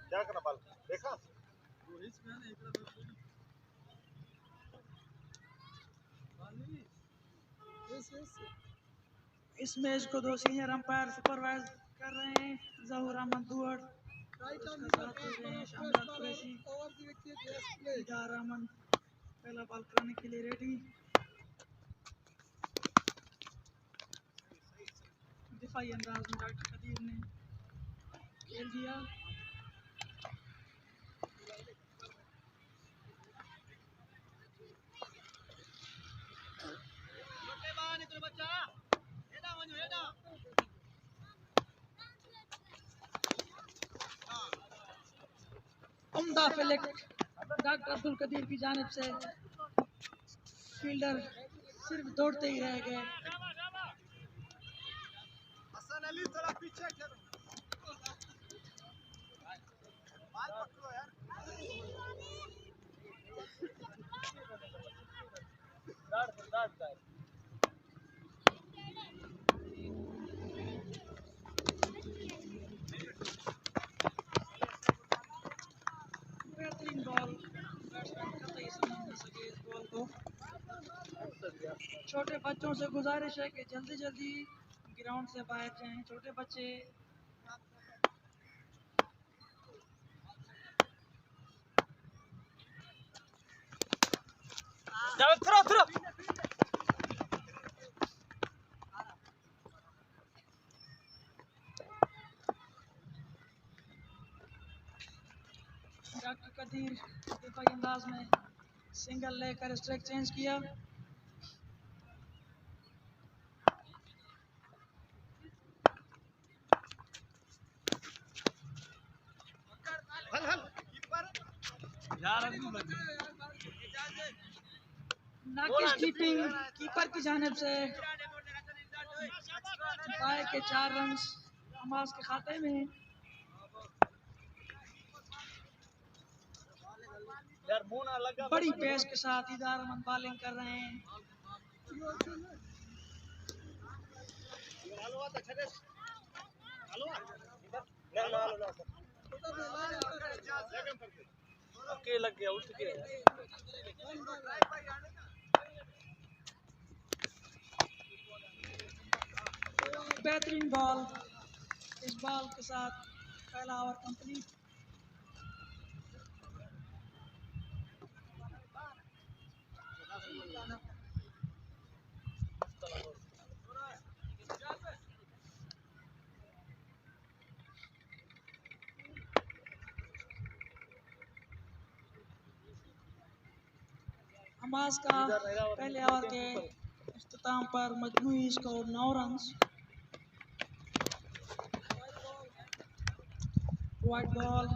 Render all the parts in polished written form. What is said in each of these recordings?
क्या करना बाल देखा इस मैच को दो सीनियर अंपायर सुपरवाइज कर रहे हैं, जहूर अहमद दुअर, शामराज कुरैशी, इदार अहमद पहला बॉल कराने के लिए रेडी। दिफाई अंदाज में डॉक्टर कदीर ने खेल दिया। उम्दा फिलिक डॉक्टर अब्दुल कदीर की जानिब से, फील्डर सिर्फ दौड़ते ही रह गए। बेहतरीन बॉल, बैट्समैन कतई समझ नहीं सके इस बॉल को। छोटे बच्चों से गुजारिश है कि जल्दी जल्दी ग्राउंड से बाहर जाएं। छोटे बच्चे डॉक्टर कदीर दिफाई अंदाज में सिंगल लेकर स्ट्राइक चेंज किया। नाकिस कीपिंग कीपर की जानिब से बाय के 4 रन हमास के खाते में। बड़ी पेस के साथ इदार अहमद बॉलिंग कर रहे हैं। लग गया उठ गया। बेहतरीन बॉल, इस बॉल के साथ पहला ओवर कंप्लीट। हमास का पहले ओवर के इख्तिताम पर मजमूई स्कोर 9 रन। वाइड बॉल,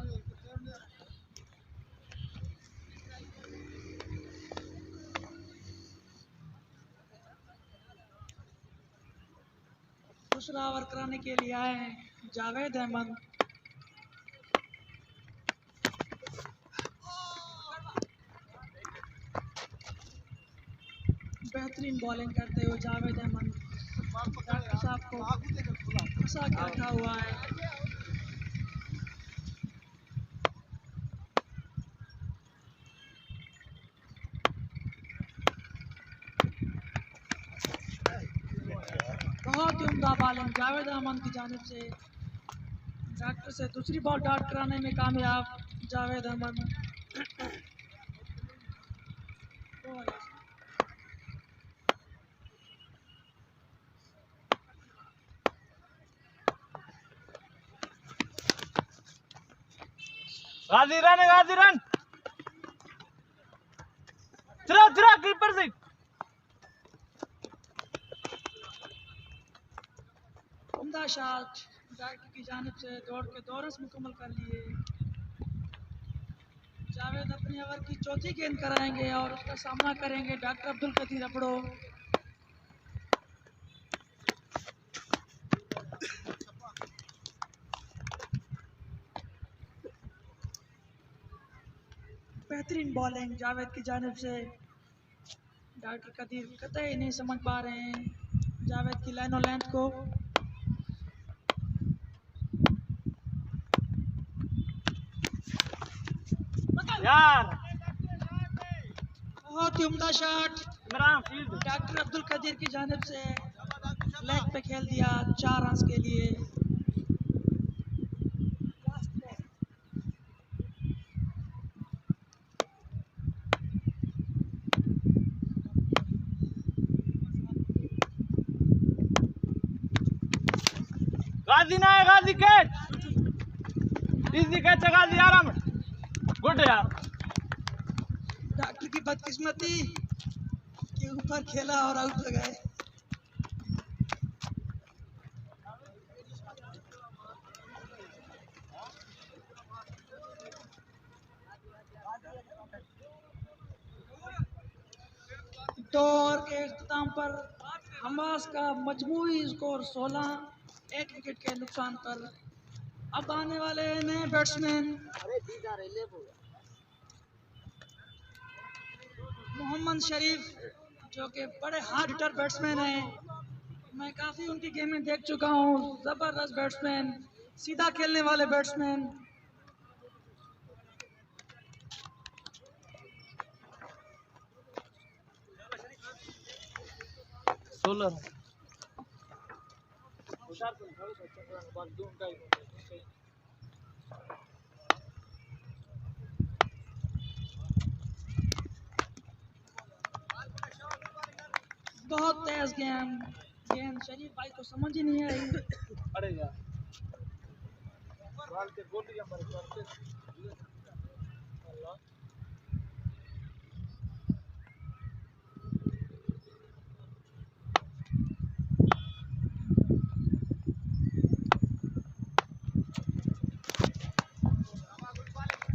दूसरा ओवर कराने के लिए आए हैं जावेद अहमद। बेहतरीन बॉलिंग करते हुए जावेद अहमद डॉक्टर साहब को फंसा के रखा हुआ है। बहुत ही उम्दा बॉलिंग जावेद अहमद की जानिब से। डॉक्टर से दूसरी बॉल डॉट कराने में कामयाब जावेद अहमद। गाजी रन चुरा कीपर से। उम्दा शॉट डॉक्टर की जानिब से, दौड़ के 2 रन मुकम्मल कर लिए। जावेद अपनी ओवर की चौथी गेंद कराएंगे और उसका सामना करेंगे डॉक्टर अब्दुल कदीर अपड़ो। बेहतरीन बॉलिंग जावेद की जानिब से। डॉक्टर कदीर कतई नहीं समझ पा रहे हैं जावेद की लाइन और लेंथ को। यार बहुत ही उम्दा shot Imran field doctor Abdul Qadir की जानिब से, लेग पे खेल दिया 4 रन के लिए। गाजी ना है, गाजी कैच इजी कैच है, गाजी आराम गुड यार। डॉक्टर की बदकिस्मती के ऊपर खेला और आउट हो गए। दौर के इख्तिताम पर हमास का मजमूई स्कोर 16, 1 विकेट के नुकसान पर। अब आने वाले नए बैट्समैन मोहम्मद शरीफ, जो कि बड़े हार्ड हिटर बैट्समैन हैं। मैं काफ़ी उनकी गेमें देख चुका हूँ। ज़बरदस्त बैट्समैन, सीधा खेलने वाले बैट्समैन। सोलर बहुत तेज गेंद शरीफ भाई को समझ ही नहीं आई। अरे यार बाल के गोली हमारे करते अल्लाह।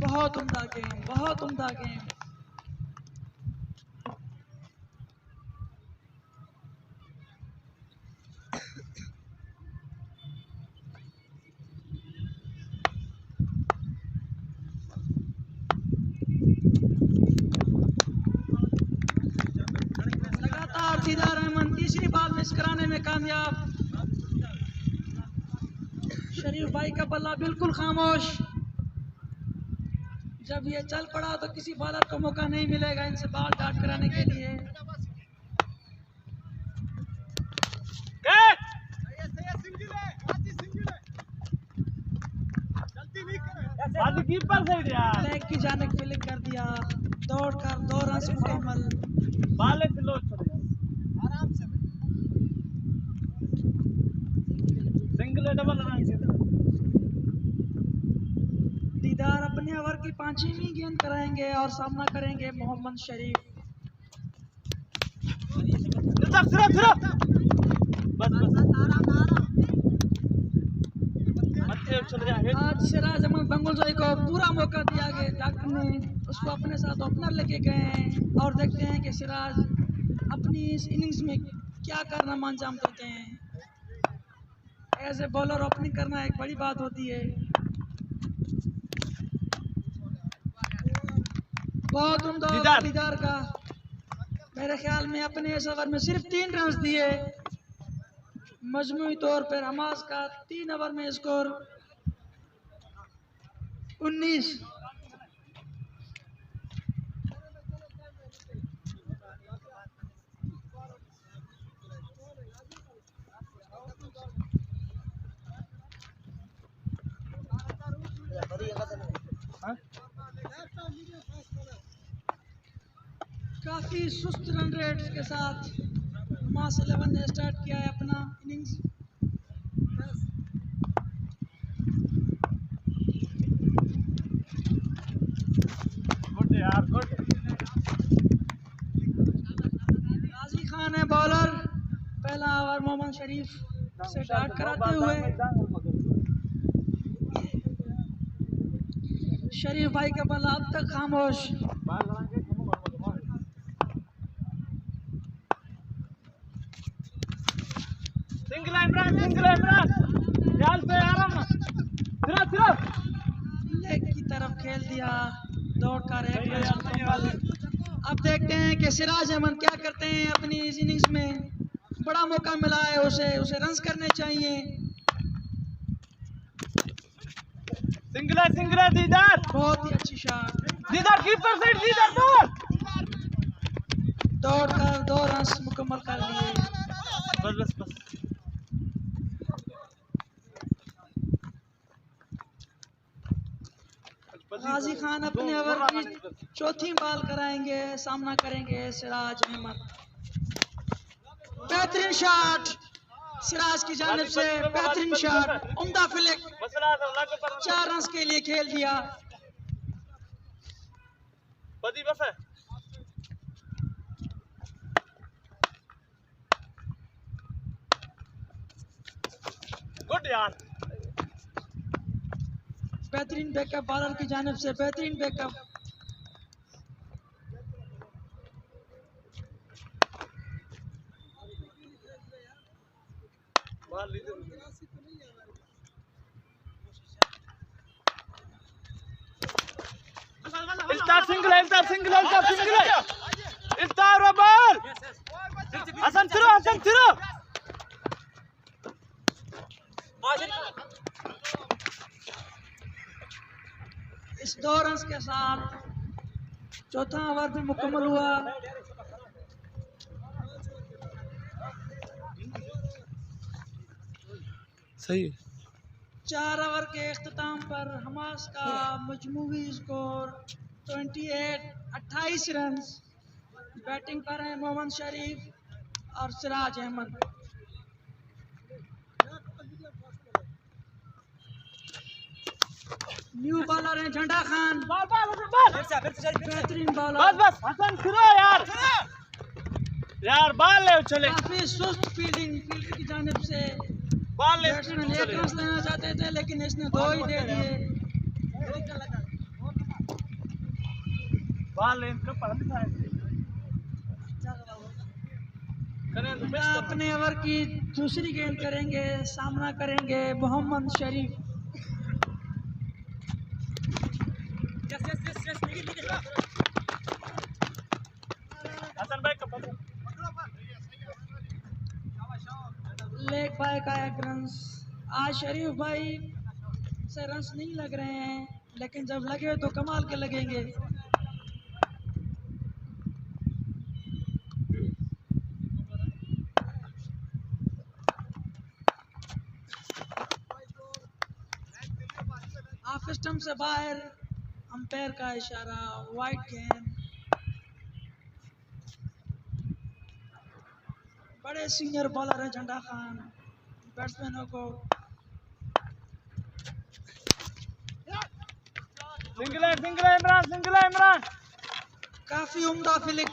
बहुत उम्दा गेम, बहुत उम्दा गेम। लगातार दीदार अहमद तीसरी बॉल मिस कराने में कामयाब। शरीफ भाई का बल्ला बिल्कुल खामोश। जब ये चल पड़ा तो किसी बॉलर को मौका नहीं मिलेगा इनसे बॉल डॉट कराने के लिए। कैच गाजी कीपर साइड यार, लेग की जानिब फिलिंग कर दिया, दौड़कर 2 रन मुकम्मल। बाले से लोड छोड़ आराम से सिंगल डबल रन से। दीदार अपने ओवर की 5वीं गेंद कराएंगे और सामना करेंगे मोहम्मद शरीफ। सिर्फ बस अच्छे चल रहा है। आज सिराज अहमद बंगुलजोई को पूरा मौका दिया गया, डॉक्टर ने उसको अपने साथ ओपनर लेके गए हैं और देखते हैं कि सिराज अपनी इस इनिंग्स में क्या कारनामा अंजाम देते हैं। एज ए बॉलर ओपनिंग करना एक बड़ी बात होती है। बहुत उम्दा दीदार का। मेरे ख्याल में अपने इस ओवर में सिर्फ 3 रन दिए। मजमूई तौर पर हमास का 3 ओवर में स्कोर 19। काफी सुस्त रन रेट के साथ हमास 11 ने स्टार्ट किया है अपना इनिंग्स। गुड यार गुड। गाजी खान है बॉलर। पहला ओवर मोहम्मद शरीफ से स्टार्ट कराते हुए शरीफ भाई का बल्ला अब तक खामोश। सिंगल इमरान, सिंगल इमरान, ख्याल से आराम ना, सिर्फ सिर्फ लेग की तरफ खेल दिया, दौड़ कर एक रन मुकम्मल। अब देखते हैं कि सिराज अहमद क्या करते हैं अपनी इस इनिंग्स में। बड़ा मौका मिला है उसे रन्स करने चाहिए। सिंगल है दीदार, बहुत ही अच्छी शॉट, दीदार कीपर साइड, दीदार दूर, दौड़ कर 2 रन मुकम्मल कर लिए। बस बस बस। गाजी खान अपने ओवर की चौथी बॉल कराएंगे, सामना करेंगे सिराज अहमद। बेहतरीन शॉट सिराज की जानिब से, बेहतरीन शॉट, उम्दा फ्लिक, 4 रन के लिए खेल दिया। बदी बस है, गुड यार, बेहतरीन बैकअप बॉलर की जानिब से, बेहतरीन बैकअप। सिंगल इफ्तार ball, Hasan throw, Hasan throw, इस 2 रन के साथ चौथा ओवर भी मुकम्मल हुआ। सही। 4 ओवर के इख्तिताम पर हमास का मजमूई स्कोर 28 रन। बैटिंग पर हैं मोहम्मद शरीफ और सिराज अहमद। न्यू बॉलर हैं झंडा खान, बेहतरीन बॉलर। बस बस हसन थ्रो यार बॉल ले चले, काफी सुस्त फील्डिंग फील्डर की जानिब से। बॉल ले बैट्समैन 1 रन लेना चाहते थे लेकिन इसने 2 ही दे दिए। बॉल ले इनका पढ़ लिखा है, अपने ओवर की दूसरी गेंद करेंगे, सामना करेंगे मोहम्मद शरीफ। हसन भाई का लेग बाय का 1 रन। आज शरीफ भाई से रन्स नहीं लग रहे हैं, लेकिन जब लगे तो कमाल के लगेंगे। ऑफ स्टंप से बाहर, अंपायर का इशारा, वाइड गेंद। बड़े सीनियर बॉलर है झंडा खान, बैट्समैनों को सिंगल है इमरान, सिंगल है इमरान, काफी उम्दा फील्डिंग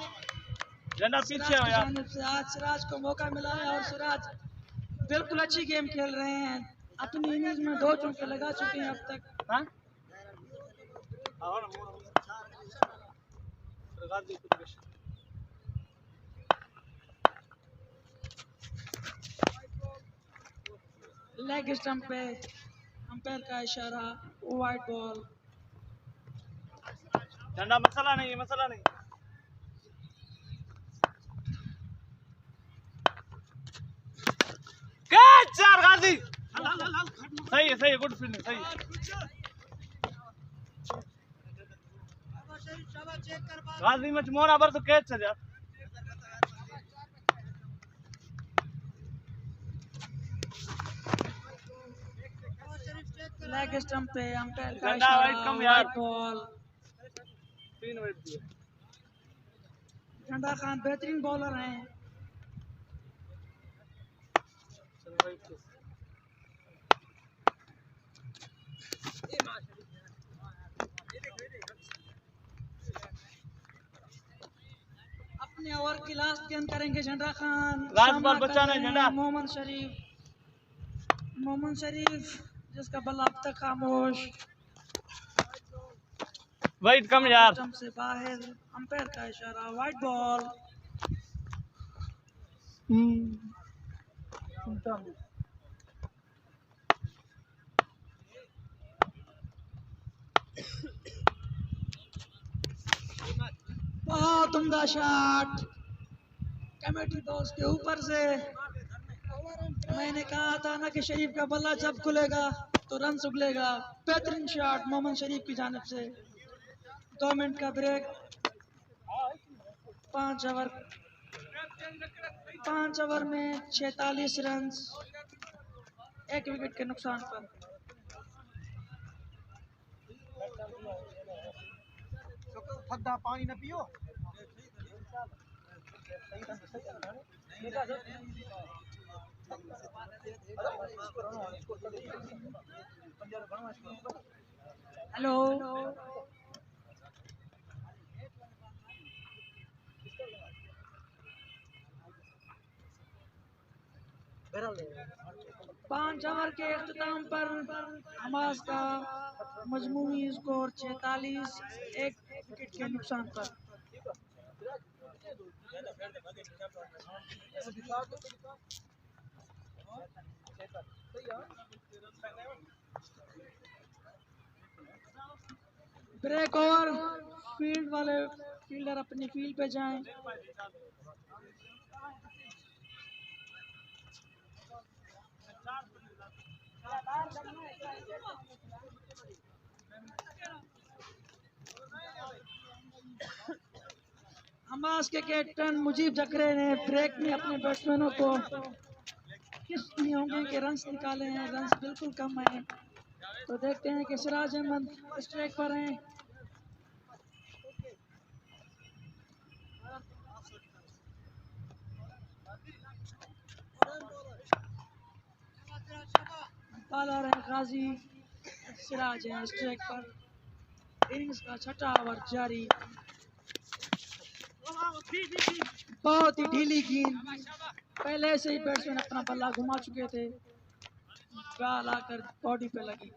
झंडा पीछे हो यार। से आज सिराज को मौका मिला है और सिराज बिल्कुल अच्छी गेम खेल रहे हैं। अपनी इनिंग्स में 2 चौके लगा चुके हैं अब तक। हाँ? लेग स्टंप पे अंपायर का इशारा, वाइड बॉल। झंडा मसला नहीं है, मसला नहीं। कैच यार गाजी, सही है गुड फील्डिंग, सही है। गाजी में मोरा बर तो कैच चल यार। लेग स्टंप पे अंपायर का झंडा वाइड इशारा, कम यार। Wide ball. 3 विकेट दिए। झंडा खान बेहतरीन बॉलर हैं। अपने ओवर की लास्ट गेंद करेंगे झंडा खान। लास्ट बॉल बचाना है झंडा। मोहम्मद शरीफ जिसका बल्ला अब तक खामोश। वाइट कम यार। स्टंप से बाहर, अंपायर का इशारा, वाइट बॉल। बहुत उम्दा शॉट कमेटी बॉक्स के ऊपर से। मैंने कहा था ना कि शरीफ का बल्ला जब खुलेगा तो रन उगलेगा। बेहतरीन शॉट मोहम्मद शरीफ की जानिब से। 2 मिनट का ब्रेक। 5 ओवर में 46 रन, 1 विकेट के नुकसान पर। पानी न पियो। हेलो, पांच ओवर के इख्तिताम पर हमास का मजमूई स्कोर 46, 1 विकेट के नुकसान पर। Break over. फील्ड वाले फील्डर अपनी फील्ड पे जाएं। हमास के कैप्टन मुजीब जकरे ने ब्रेक में अपने बैट्समैनों को किस होंगे के रन्स निकाले हैं। रन्स बिल्कुल कम हैं, तो देखते हैं कि सिराज अहमद स्ट्राइक पर हैं। बॉलर है गाजी, सिराज है स्ट्राइक पर। इनिंग्स का 6ठा ओवर जारी। बहुत ही ढीली गेंद, पहले से ही बैट्समैन अपना बल्ला घुमा चुके थे, बॉल आकर बॉडी पे लगी।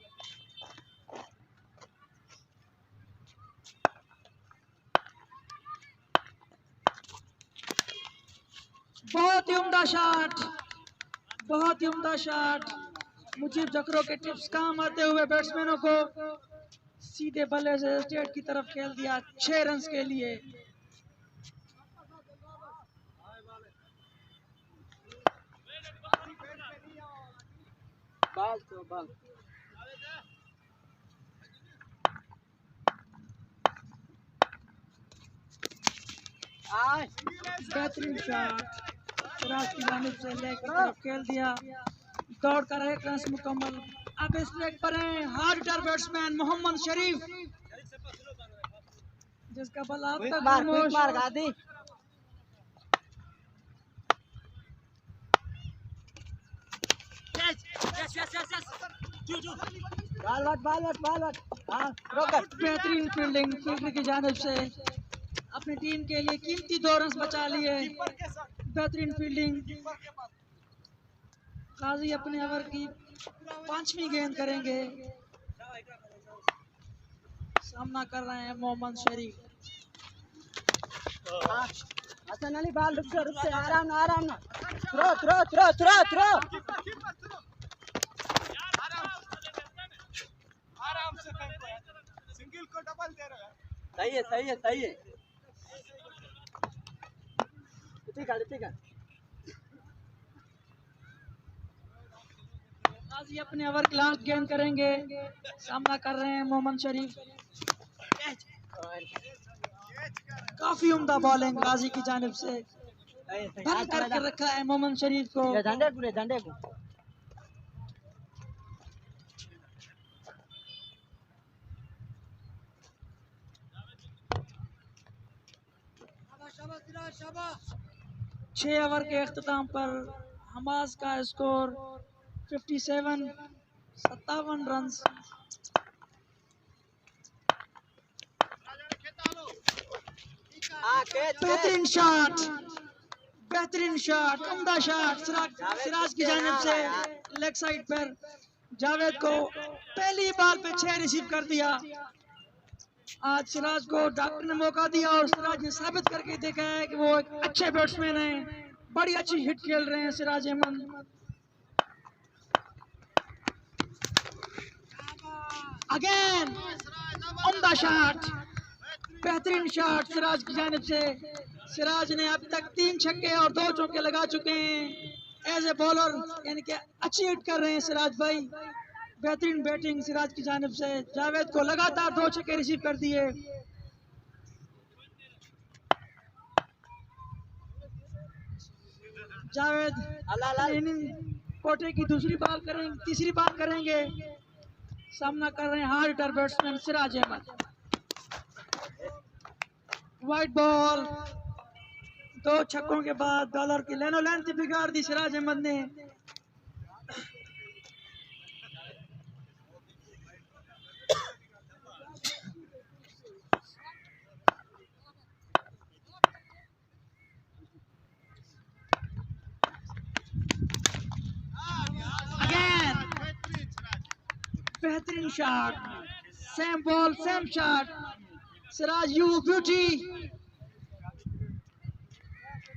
बहुत ही उम्दा शॉट, बहुत ही उम्दा शॉट। मुजीब जकरों के टिप्स काम आते हुए बैट्समैनों को सीधे बल्ले से स्ट्रेट की तरफ खेल दिया 6 रन के लिए। बाल तो बाल। बेहतरीन शॉट सिराज की जानिब से लेग की तरफ खेल दिया। दौड़ कर 1 रन मुकम्मल। अब स्ट्राइक पर हैं हार्ड हिटर बैट्समैन मोहम्मद शरीफ, जिसका बल्ला अब तक खामोश। बेहतरीन फील्डिंग फील्डर की जानिब से, अपनी टीम के लिए कीमती 2 रन बचा लिए। बेहतरीन फील्डिंग। गाजी अपने ओवर की 5वीं गेंद करेंगे। सामना कर रहे हैं मोहम्मद शरीफ। हसन अली बॉल रुक से आराम ना throw throw throw throw throw आराम से सिंगल को डबल दे रहे हैं। सही है सही है सही है। ठीक है। गाजी अपने ओवर की लास्ट गेंद करेंगे। सामना कर रहे हैं मोहम्मद शरीफ। काफी उम्दा बॉलिंग गाजी की जानिब से। बंद करके रखा है मोहम्मद शरीफ को। झंडे को छह ओवर के अख्ताम पर हमास का स्कोर 57 रन। बेहतरीन शॉट, बेहतरीन शॉट, उम्दा शॉट सिराज की जानिब से लेग साइड पर। जावेद को पहली बॉल पे 6 रिसीव कर दिया। आज सिराज को डॉक्टर ने मौका दिया और सिराज ने साबित करके देखा है कि वो एक अच्छे बैट्समैन हैं। बड़ी अच्छी हिट खेल रहे हैं सिराज अहमद। अगेन उम्दा शॉट, बेहतरीन शॉट सिराज की जानिब से। सिराज ने अब तक 3 छक्के और 2 चौके लगा चुके हैं एज ए बॉलर, यानी कि अच्छी हिट कर रहे हैं सिराज भाई। बेहतरीन बैटिंग सिराज की जानिब से। जावेद को लगातार 2 छक्के रिसीव कर दिए। जावेद इनिंग कोटे की तीसरी बार करेंगे। सामना कर रहे हैं hard hitter batsman Siraj Ahmed. White ball, 2 छक्कों के बाद बॉलर की लेनो लेंथ बिगाड़ दी सिराज अहमद ने। अगेन बेहतरीन shot, same ball same shot. Siraj you beauty.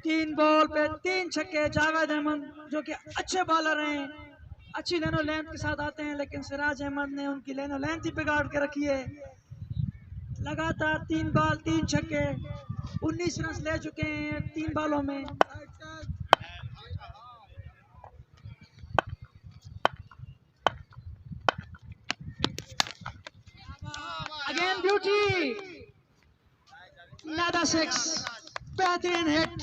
3 ball पे 3 छक्के। जावेद अहमद जो कि अच्छे बॉलर हैं, अच्छी लेनो लेंथ के साथ आते हैं, लेकिन सिराज अहमद ने उनकी लेनो लेंथ ही बिगाड़ के रखी है। लगातार 3 बॉल 3 छक्के, 19 रन ले चुके हैं 3 बॉलों में। अगेन ब्यूटी, नादा 6, बेहतरीन हिट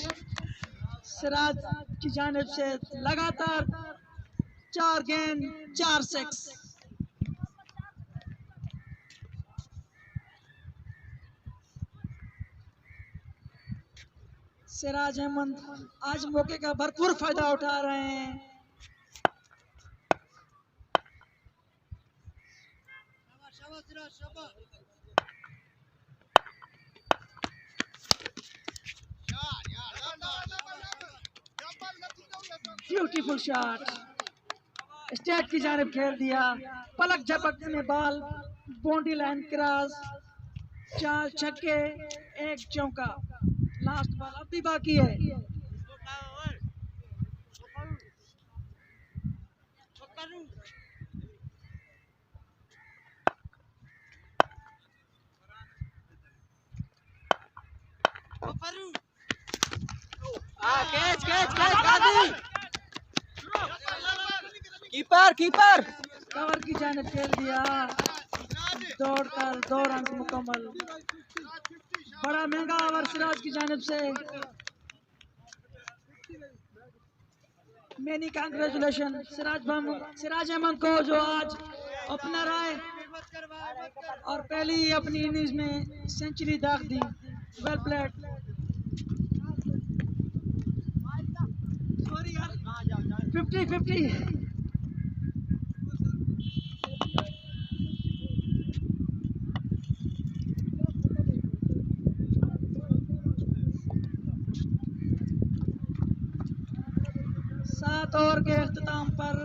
सिराज की जानिब से। लगातार 4 गेंद 4 6। सिराज अहमद आज मौके का भरपूर फायदा उठा रहे हैं। ब्यूटीफुल शॉट, स्टेट की जानिब खेल दिया। पलक झपकने में बॉल बाउंड्री लाइन क्रॉस। 4 छक्के 1 चौका। लास्ट बॉल अब भी बाकी है। कीपर कवर की जानिब खेल दिया। दौड़कर 2 रन मुकम्मल। बड़ा महंगा ओवर सिराज की जानिब से। मेनी कांग्रेचुलेशन सिराज अहमद को जो आज ओपनर आए और पहली ही अपनी इनिंग्स में सेंचुरी दाग दी। Well played. 50-50। ओवर के अख्ताम पर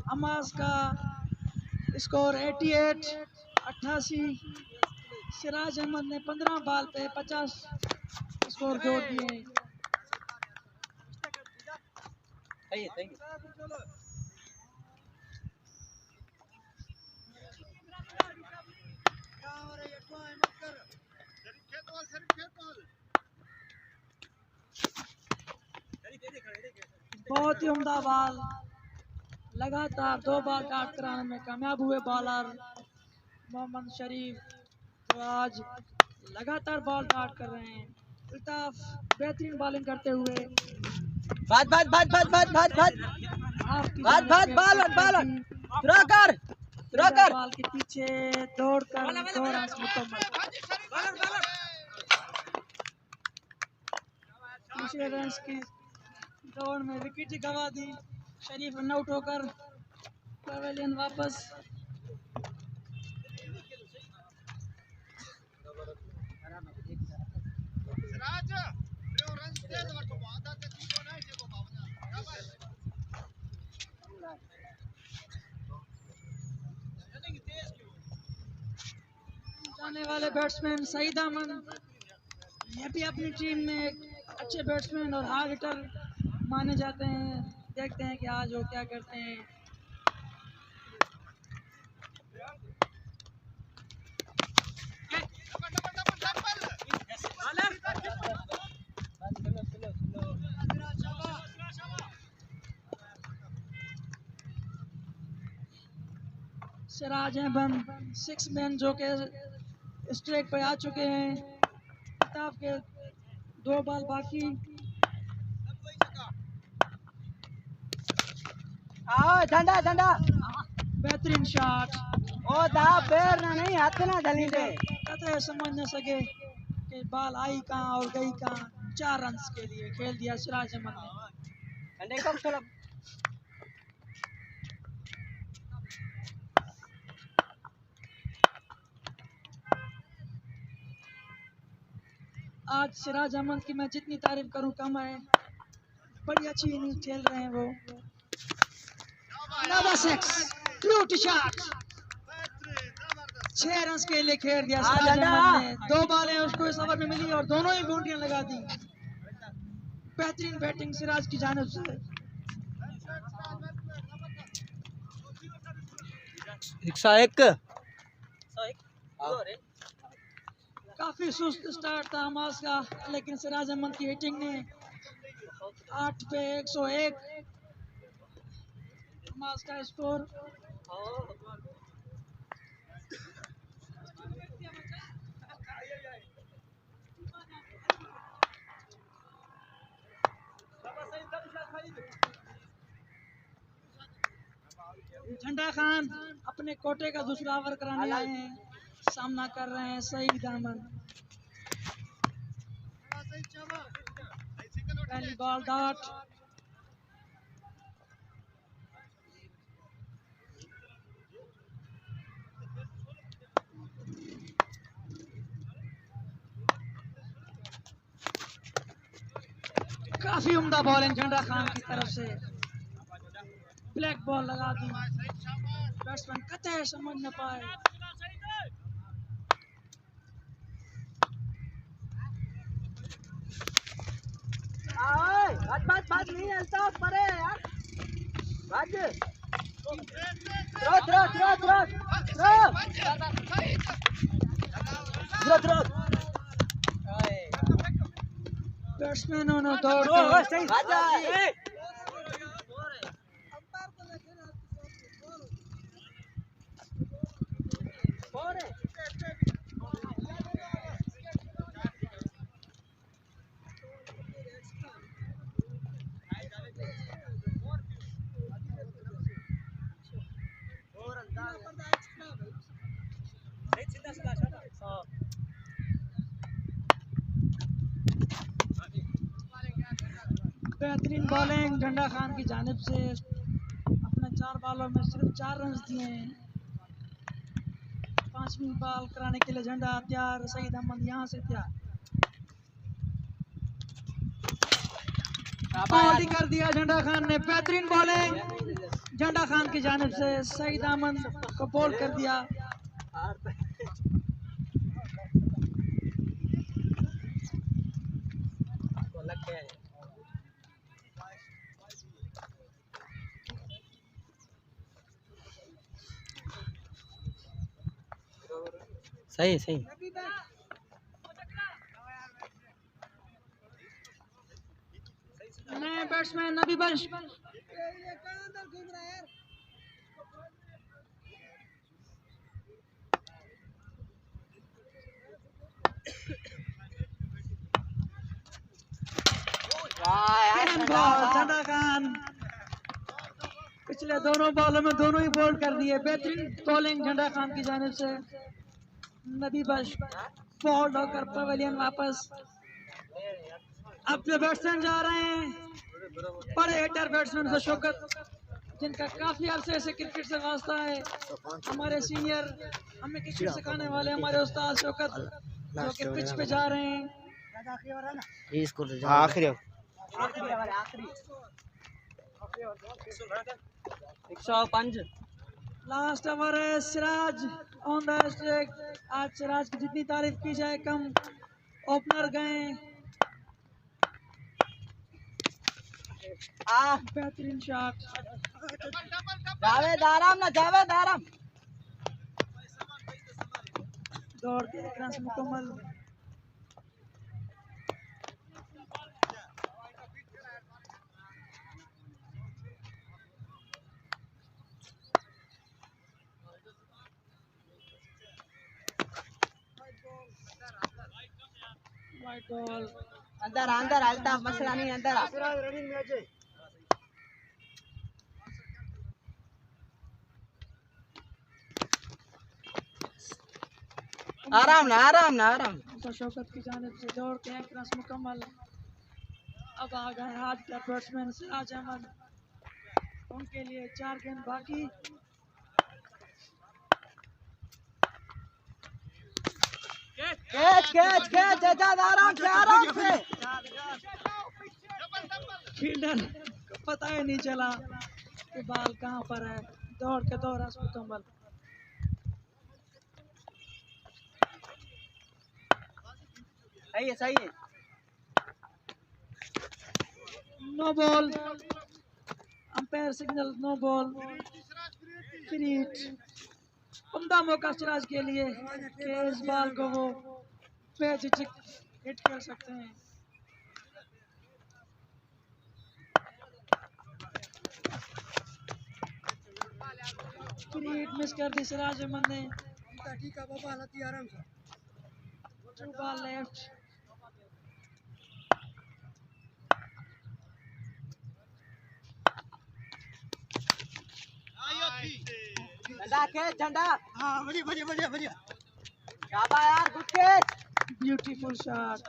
हमास का स्कोर 88। सिराज अहमद ने 15 बॉल पे 50 स्कोर जोड़ दिए। बहुत ही उम्दा बॉल। लगातार 2 बॉल काट कराने में कामयाब हुए बॉलर मोहम्मद शरीफ, तो आज लगातार बॉल काट कर रहे हैं। अल्ताफ बेहतरीन बॉलिंग करते हुए। बॉल के पीछे दौड़कर 2 रन मुकम्मल। तीसरे रन की दौड़ में विकेट गंवा दी। शरीफ रन आउट होकर पवेलियन वापस। आने वाले बैट्समैन सईद अहमद, ये भी अपनी टीम में एक अच्छे बैट्समैन और हार्ड हिटर माने जाते हैं। देखते हैं कि आज वो क्या करते हैं। सिराज अहमद 6 मैन जो के स्ट्राइक पे आ चुके हैं। किताब के 2 बॉल बाकी। आओ झंडा झंडा बेहतरीन शॉट। ओ दा पैर ना नहीं हाथ ना ढली दे। कतई समझ न सके कि बॉल आई कहाँ और गई कहाँ। 4 रन के लिए खेल दिया सिराज अहमद ने। झंडे को चलो। आज सिराज अहमद की मैं जितनी तारीफ करूं कम है। बड़ी अच्छी इनिंग खेल रहे हैं वो। Number 6 beauty shot. 6 रन के लिए खेल दिया सिराज अहमद ने। 2 बॉलें उसको इस ओवर में मिली और दोनों ही बाउंड्रियां लगा दी। बेहतरीन बैटिंग सिराज की जानिब से। 101 काफी सुस्त स्टार्ट था हमास का, लेकिन सिराज अहमद की हिटिंग ने 8 पे 101 हमास का स्कोर। झंडा खान अपने कोटे का दूसरा ओवर कराने आए हैं। सामना कर रहे हैं सईद अहमद। पहली बॉल डॉट। काफी उम्दा बॉलिंग झंडा खान की तरफ से। ब्लैक बॉल लगा दी। बैट्समैन कतई समझ न पाए। बात नहीं हलता परे यार। बाज throw throw throw throw throw throw throw. बैट्समैनों ने दौड़ के बेहतरीन बॉलिंग झंडा खान की जानिब से। अपने 4 बॉलों में सिर्फ 4 रन दिए हैं। 5वीं बॉल कराने के लिए झंडा तैयार। सईद अहमद यहाँ से तैयार। बॉलिंग कर दिया झंडा खान ने। बेहतरीन बॉलिंग झंडा खान की जानिब से। सईद अहमद को बॉल कर दिया। सही सही। नए बैट्समैन नबी बख्श। झंडा खान पिछले दोनों बॉलों में दोनों ही बॉल कर दिए। बेहतरीन बॉलिंग झंडा खान की जानिब से। नबी बख्श बॉल होकर पवेलियन वापस। अब जो बैट्समैन जा रहे हैं बड़े हिटर बैट्समैन से शौकत, जिनका काफी अरसे से क्रिकेट से वास्ता है। हमारे सीनियर हमें क्रिकेट सिखाने वाले हमारे उस्ताद शौकत जो कि पिच पे जा रहे हैं। आखिरी 105 लास्ट ओवर है। Siraj on the strike. आज सिराज की जितनी तारीफ की जाए कम। ओपनर गए, बेहतरीन शॉट। जावेद आराम ना, जावेद आराम। दौड़ के 1 रन मुकम्मल। Wide ball. अंदर अंदर अल्ताफ, मसला नहीं, अंदर आ। रनिंग मैच है। आराम ना, आराम ना, आराम। तो शौकत की जानिब से दौड़ के 1 रन मुकम्मल। अब आ गए हाथ का बैट्समैन सिराज अहमद। उनके लिए 4 गेंद बाकी। कैच कैच कैच, आजाद आराम से, आराम से। फील्डर को पता ही नहीं चला कि बाल कहाँ पर है। दौड़ के 2 रन मुकम्मल। सही है, सही है। No ball. Umpire signal no ball. Free hit. उम्दा मौका सिराज के लिए कि इस बॉल को वो बेझिझक हिट कर सकते हैं। फ्री हिट मिस कर दी सिराज अहमद ने। 2 बॉल लेफ्ट। झंडा कैच, झंडा। हाँ, बढ़िया बढ़िया बढ़िया बढ़िया। शाबाश यार, गुड कैच। ब्यूटीफुल शॉट,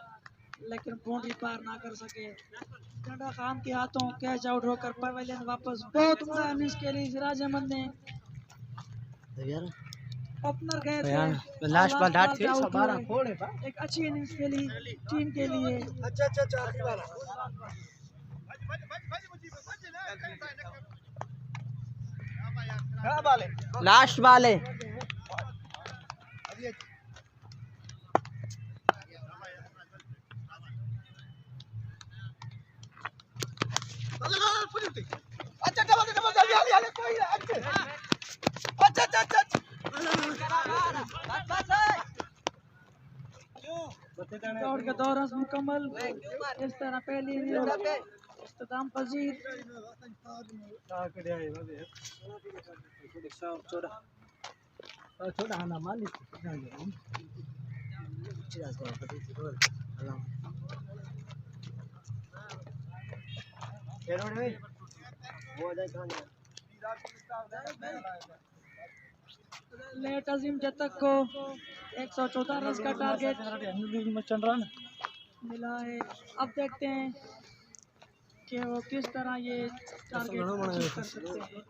लेकिन बाउंड्री पार ना कर सके। झंडा खान के हाथों कैच आउट होकर पवेलियन वापस। बहुत उम्दा इनिंग्स खेली सिराज अहमद ने। ओपनर गए थे, लास्ट बॉल डाट के आउट 12 हुए। फोड़ है। एक अच्छी इनिंग्स खेली टीम के लिए। अच्छा अच्छा अच्छा, आखिरी वाला। लास्ट बॉल है। अच्छा डबल डबल जल्दी जल्दी जल्दी, कोई नहीं। अच्छा अच्छा अच्छा अच्छा। दौड़ के 2 रन मुकम्मल। इस तरह पहली इनिंग इख्तिताम पजीर। छोटा आना मालिक। लेट अजीम जतक को 114 रन का टारगेट मिला है। अब देखते हैं कि वो किस तरह ये टारगेट अचीव कर सकते हैं।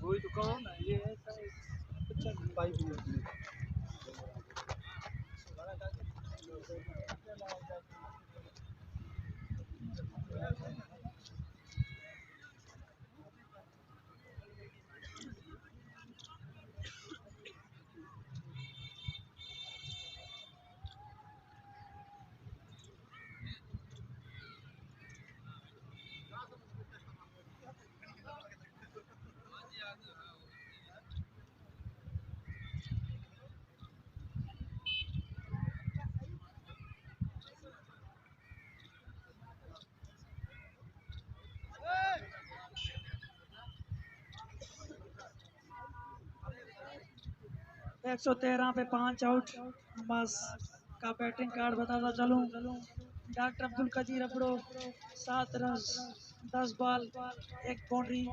वही तो कहो ना, ये है एक 113 पे 5 आउट। नमाज का बैटिंग कार्ड बताता चलूं। Doctor Abdul Qadir Abro 7 run 10 ball 1 boundary.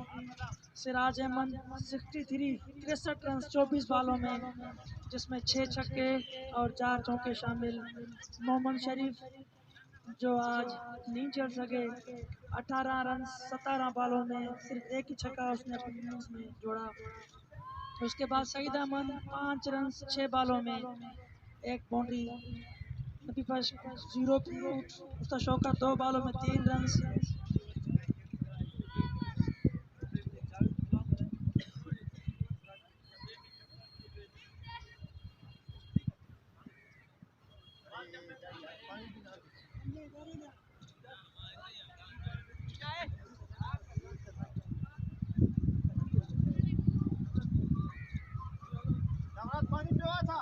Siraj Ahmed 63 run 24 बॉलों में, जिसमें 6 छक्के और 4 चौके शामिल। मोहम्मद शरीफ जो आज नहीं चल सके। 18 रन 17 बॉलों में सिर्फ एक ही छक्का उसने अपनी इनिंग्स में जोड़ा। उसके बाद सईद अहमद 5 रन 6 बॉलों में एक बाउंड्री। नबी पास 0 आउट। मुस्तफा शौकत 2 बॉलों में 3 रन। पानी पिया था।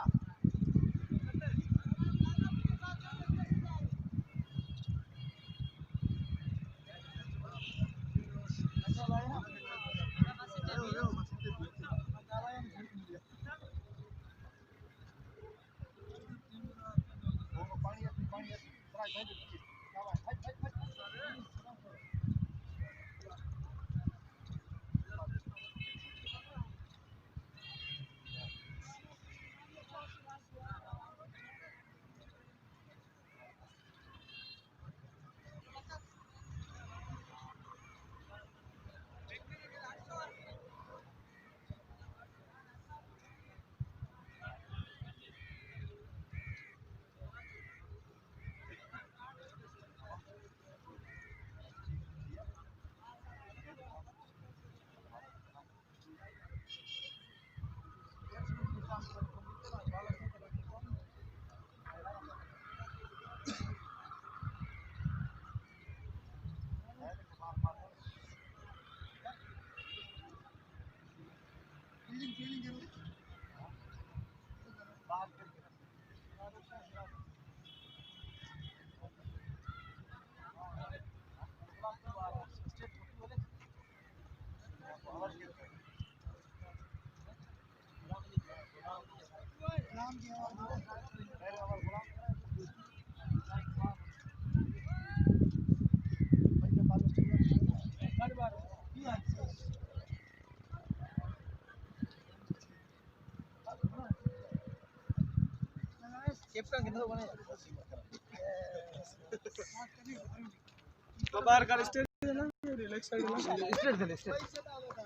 बाहर कर स्टेज ना रिलैक्स साइड ना स्ट्रेट दे स्ट्रेट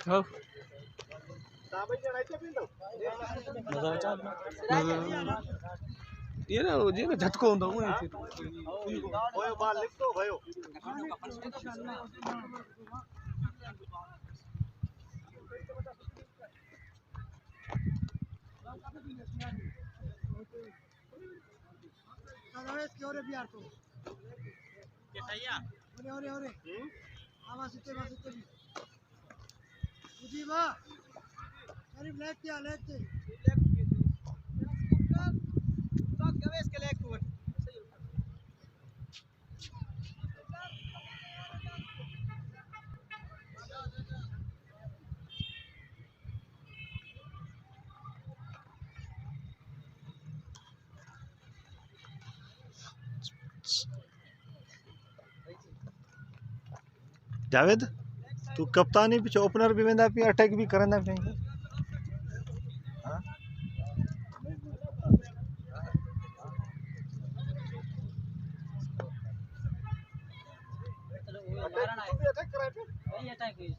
हो दाबई जणायचे पिंडो मजा ये ना जे ना झटको हुंदो उहे थी भयो बाल लिखतो भयो Sabes que ore biar tu. के सैया Ore. Awas itu masuk tadi. Uji ba. Cari left ya left. Stop gaves ke left foot. Javed तू कप्तानी पिछ ओपनर भी वेंदा पी अटैक भी करंदा पई हां अटैक कराए पे वही अटैक हुई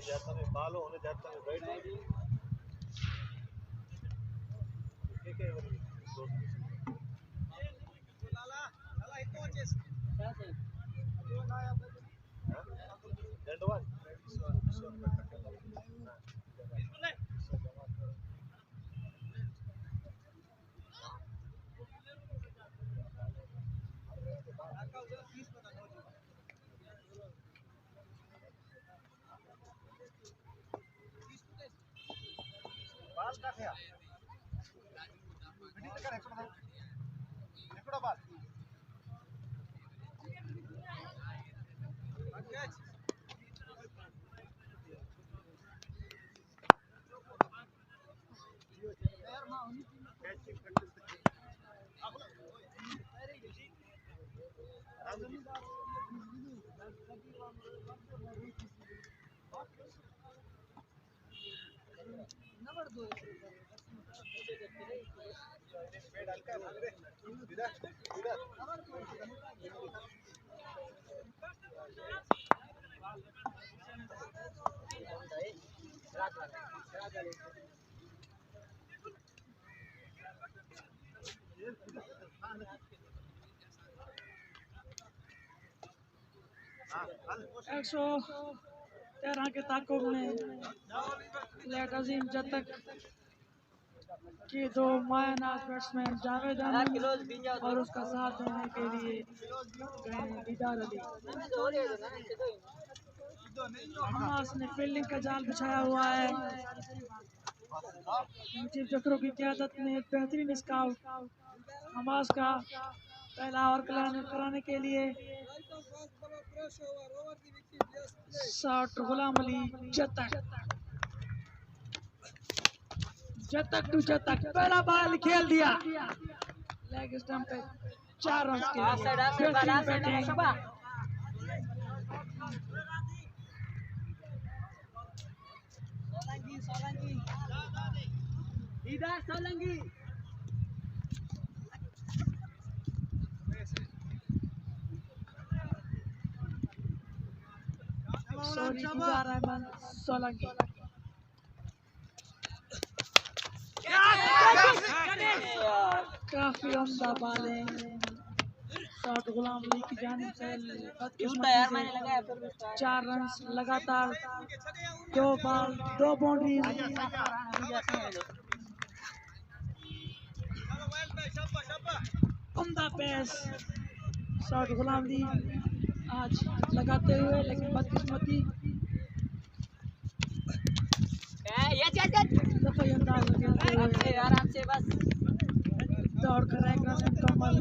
जाता में बाल होने जाता में बैठ के लाला itu aja दंडवान बाल का है बिडी कर एकड़ा बाल 113 के ताकुब में लेट अजीम जतक के दो मायनाज बैट्समैन जावेद अहमद और उसका साथ देने के लिए गए दीदार अली। हमास ने फील्डिंग का जाल बिछाया हुआ है। मुजीब जफरों की क़यादत में एक बेहतरीन स्काउट हमास का पहला ओवर कराने के लिए शॉट गुलाम अली जतक टू जतक पहला बॉल खेल दिया लेग स्टंप पे 4 रन के बेहतरीन बैटिंग। सोलंकी सोलंकी काफी उम्दा बॉलिंग शॉट गुलाम अली की जानिब से बदकिस्मती से 4 रन लगातार 2 बॉल 2 बाउंड्रीज। उम्दा पेस शॉट गुलाम अली आज लगाते हुए लेकिन बदकिस्मती दफाई अंदाज आराम से बस दौड़ कर एक रन मुकम्मल।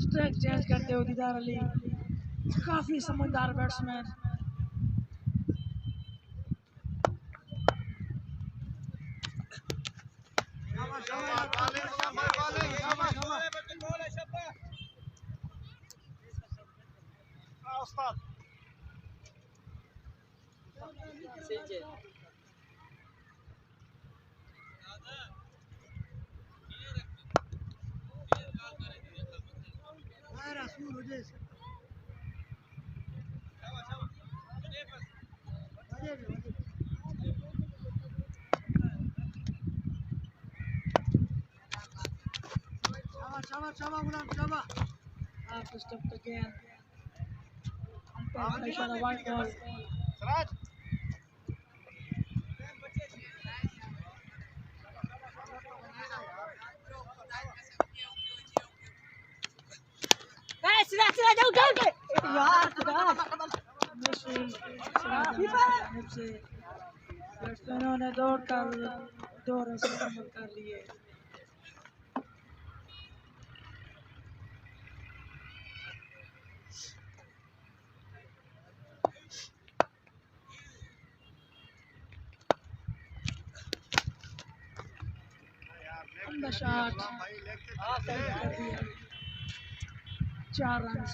स्ट्राइक चेंज करते हुए दीदार अली काफी समझदार batsman. Off the stump again. Umpire shot a white ball. बैट्समैनों ने दौड़कर 2 रन मुकम्मल कर लिए। The shot 4 run.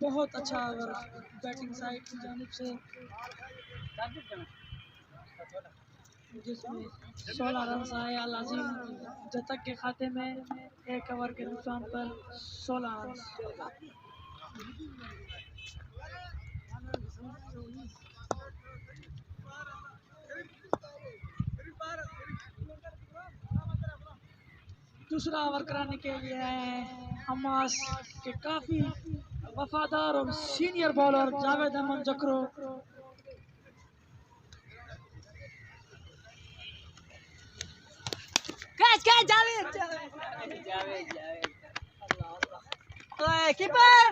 बहुत अच्छा ओवर बैटिंग साइड की जानिब से जिसमें 16 रन आए अल अजीम जतक के खाते में 1 ओवर के नुकसान पर 16 रन। दूसरा ओवर कराने के लिए हमास के काफी वफादार और सीनियर बॉलर जावेद अहमद जकरो। कीपर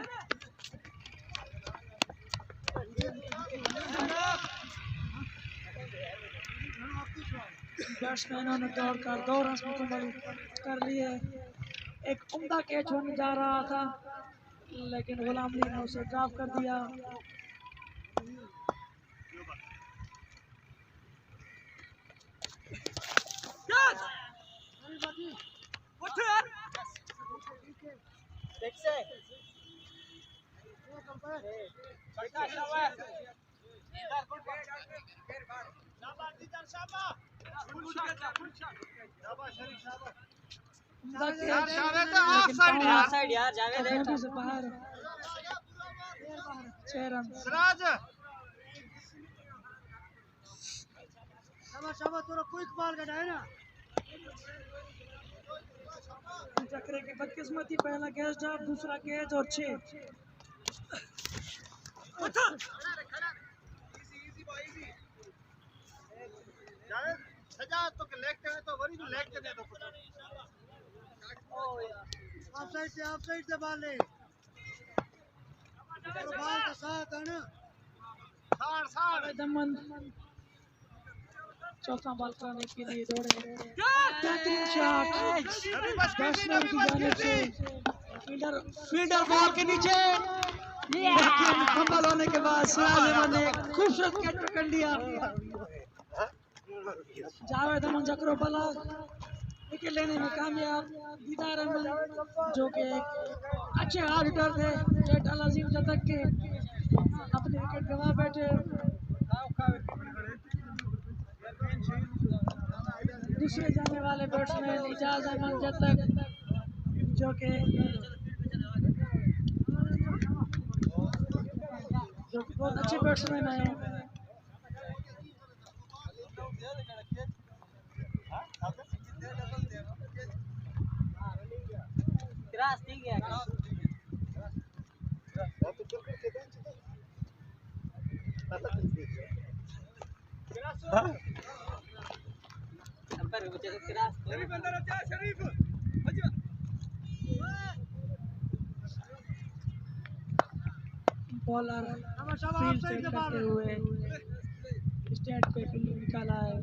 बैट्समैनों ने दौड़कर 2 रन मुकम्मल कर लिए। एक उम्दा कैच होने जा रहा था लेकिन गुलाम अली ने उसे ड्रॉप कर दिया। देख से साइड यार जावेद है से बाहर 6 रन। सिराज शाबाश थोड़ा क्विक बॉल का है ना। चक्रे की बदकिस्मती, पहला कैच ड्रॉप, दूसरा कैच और 6। सजा तो लेगते हैं तो वरी भी लेगते दे दो ऑफ साइड से बॉल ले बॉल का साथ है ना। दमन चौथा बॉल कराने के लिए दौड़े। बेहतरीन शॉट बैट्समैन की जानिब से, फील्डर बॉल के नीचे, लेकिन फंबल होने के बाद सिराज अहमद ने खूबसूरत कैच पकड़ लिया। जावेद अमन जकरो बला विकेट लेने में कामयाब। दीदार अहमद जो कि अच्छे हार्ड हिटर थे, जेट अल अजीम जतक के अपने विकेट गंवा बैठे। दूसरे जाने वाले बैट्समैन इजाज अहमद जतक जो कि बहुत अच्छे बैट्समैन हैं। ग्रास ठीक है अंपर मुझे ग्रास शरीफ अंदर आ जा शरीफ बॉलर फील्ड पे करते हुए स्टैंड पे फील्ड निकाला है।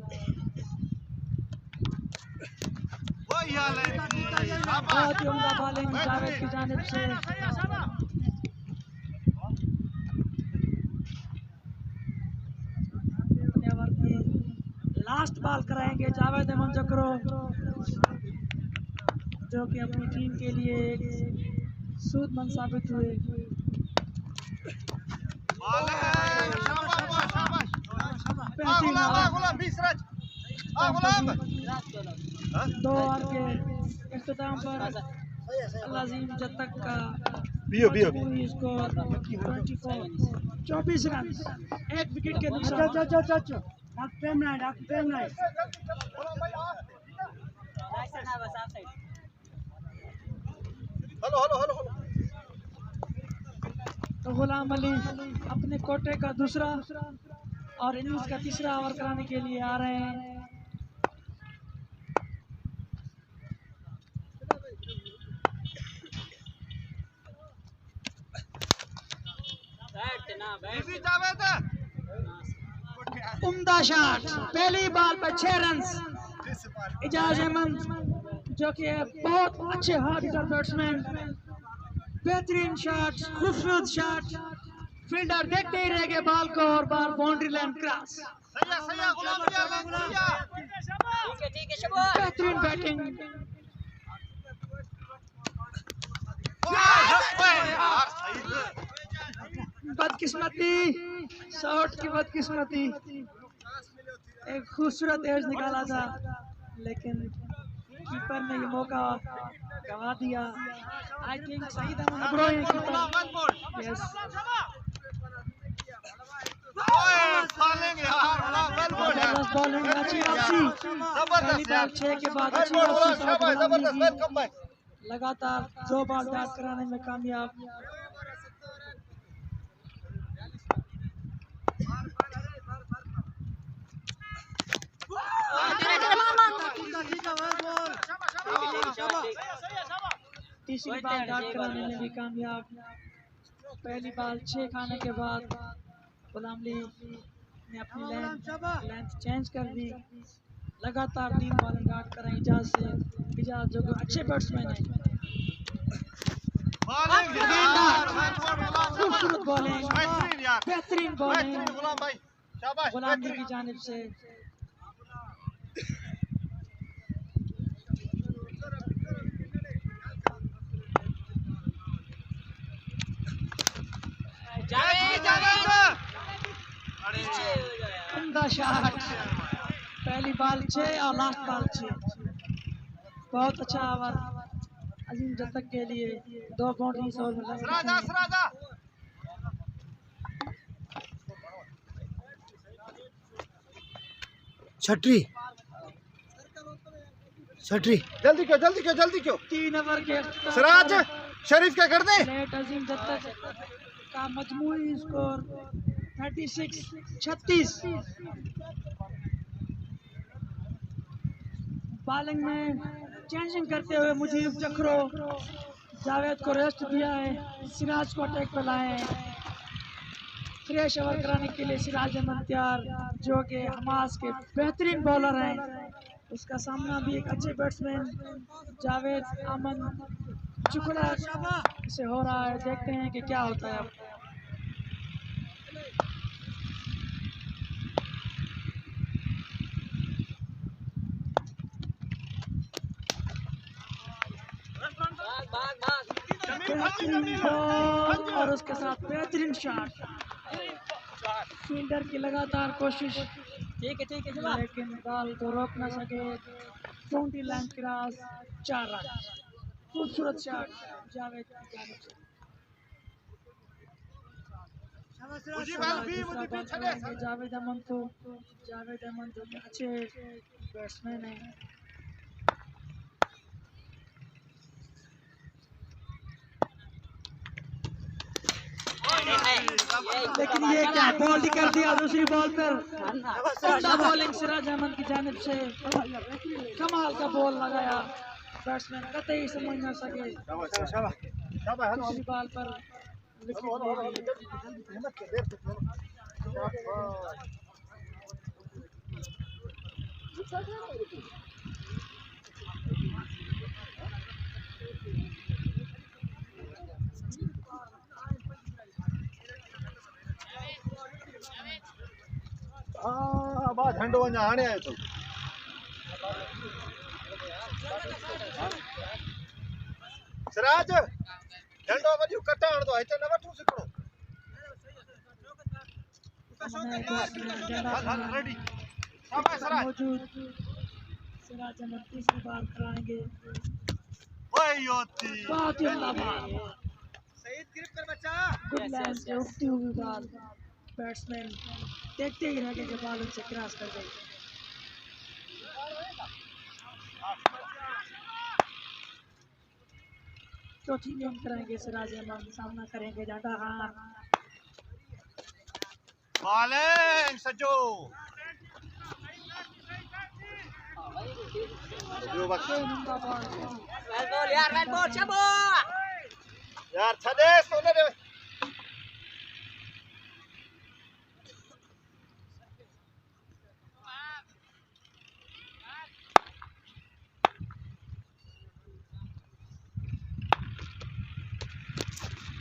वही हाल है। बहुत ही उम्दा बॉलिंग जावेद की जानिब से। अपने ओवर की लास्ट बॉल कराएंगे जावेद अहमद जकरो जो कि अपनी टीम के लिए एक सूदमंद साबित हुए। दो ओवर के इख्तिताम पर अलाजीम जतक का स्कोर 24 रन, 1 विकेट के नुकसान। तो गुलाम अली अपने कोटे का दूसरा और इनिंग्स का तीसरा ओवर कराने के लिए आ रहे हैं। उम्दा शॉट, पहली बॉल पर 6 रन। इजाज अहमद जो कि बहुत अच्छे हार्ड हिटर बैट्समैन, बेहतरीन शॉट, खूबसूरत शॉट, फील्डर देखते ही रह गए बॉल को और बार बाउंड्री लाइन क्रॉस। ठीक है शबाश बेहतरीन बैटिंग। बदकिस्मती, शॉट की बदकिस्मती। एक खूबसूरत एज निकाला था लेकिन कीपर ने ये मौका गंवा दिया। आई थिंक सईद अहमद अब्रोही कीपर। यस जबरदस्त बॉलिंग, अच्छी वापसी। पहली बॉल 6 के बाद अच्छी वापसी। लगातार 2 बॉल बैट कराने में कामयाब। तीसरी बॉल बैट कराने में भी कामयाब। पहली बॉल 6 खाने के बाद गुलाम अली ने अपनी लेंथ चेंज कर दी। लगातार 3 बॉलें बैट करें इजाज से। इजाज जो अच्छे बैट्समैन हैं। खूबसूरत बॉलिंग, बेहतरीन बॉलिंग गुलाम अली की जानिब से। उम्दा शॉट, पहली बॉल 6 और लास्ट बॉल 6। बहुत अच्छा ओवर अजीम जतक के लिए, 2 बाउंड्री और छठी जल्दी क्यों 3 ओवर के सिराज शरीफ क्या कर दे। लेट अजीम जतक का मजमूई स्कोर 36-36। बॉलिंग में चेंजिंग करते हुए मुजीब जखरो जावेद को रेस्ट दिया है, सिराज को अटैक पे लाए हैं। फ्रेश ओवर कराने के लिए सिराज अहमद तैयार, जो कि हमास के बेहतरीन बॉलर हैं। उसका सामना भी एक अच्छे बैट्समैन जावेद अमन चुकड़ा से हो रहा है। देखते हैं कि क्या होता है अब। बेहतरीन बॉल और उसके साथ बेहतरीन शॉट। फील्डर की लगातार कोशिश, लेकिन बॉल को रोक न सके। Boundary line cross, 4 run. खूबसूरत शॉट जावेद की जानिब से। जावेद अमन जो अच्छे बैट्समैन हैं। लेकिन ये क्या बॉल निकल दिया दूसरी बॉल पर। बॉलिंग सिराज अहमद की जानिब से, कमाल का बॉल लगाया, बैट्समैन कतई समझ न सके। दूसरी बॉल पर विकेट ले ली। झंडो वञा हाणे आयो तो सिराज झंडो वञू कटाण तो हिते न वठूं सिकड़ो। रेडी शाबाश सिराज। सिराज अहमद तीसरी बार कराएंगे। बहुत ही उम्दा बॉल, सही ग्रिप कर बच्चा। गुड लाइन से उठती हुई बॉल, बैट्समैन देखते ही रह गए जब बॉल उनसे क्रॉस कर गई। चौथी गेंद कराएंगे सिराज अहमद, सामना करेंगे जाटा खान। बॉलिंग सज्जो यार बैट बॉल चबो यार छदे सोने दे।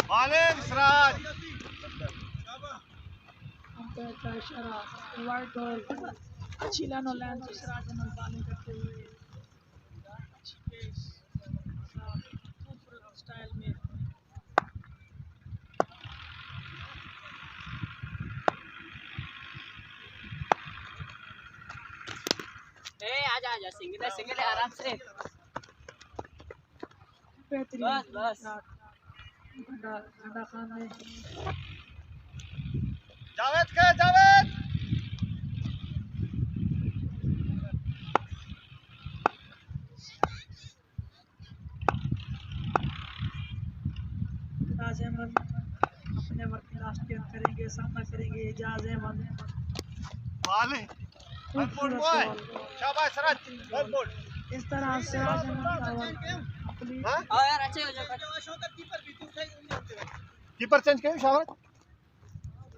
बॉलिंग सिराज अंपायर का इशारा, वाइड बॉल। अच्छी लाइन और लाइन से सिराज अहमद बॉलिंग करते हुए खूबसूरत स्टाइल में। आजा सिंगल आराम से। बेहतरीन बस। झंडा खान ने जावेद के जावेद सिराज अहमद अपने वर्क लास्ट गेंद करेंगे, सामना करेंगे एजाज अहमद। बॉलिंग बॉय शाबाश सिराज बोल। इस तरह सिराज अहमद का ओवर अपनी आओ यार अच्छे हो जाओ। कीपर चेंज करियो शाबाश।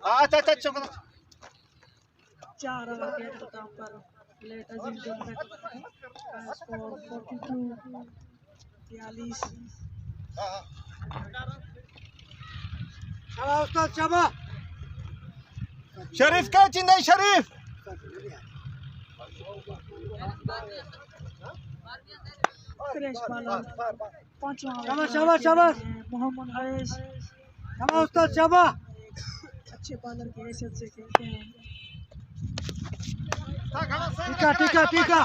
अच्छा 4 ओवर के अख्ताम पर लेट अजीम जतक का स्कोर 42-43। शाबाश उस्ताद शाबाश। शरीफ का चिंदई शरीफ फ्रेश बॉलर, पांचवा शाबाश शाबाश शाबाश मोहम्मद अवैस। शाबाश उस्ताद शाबाश। अच्छे बॉलर की हैसियत से खेलते हैं। टीका टीका टीका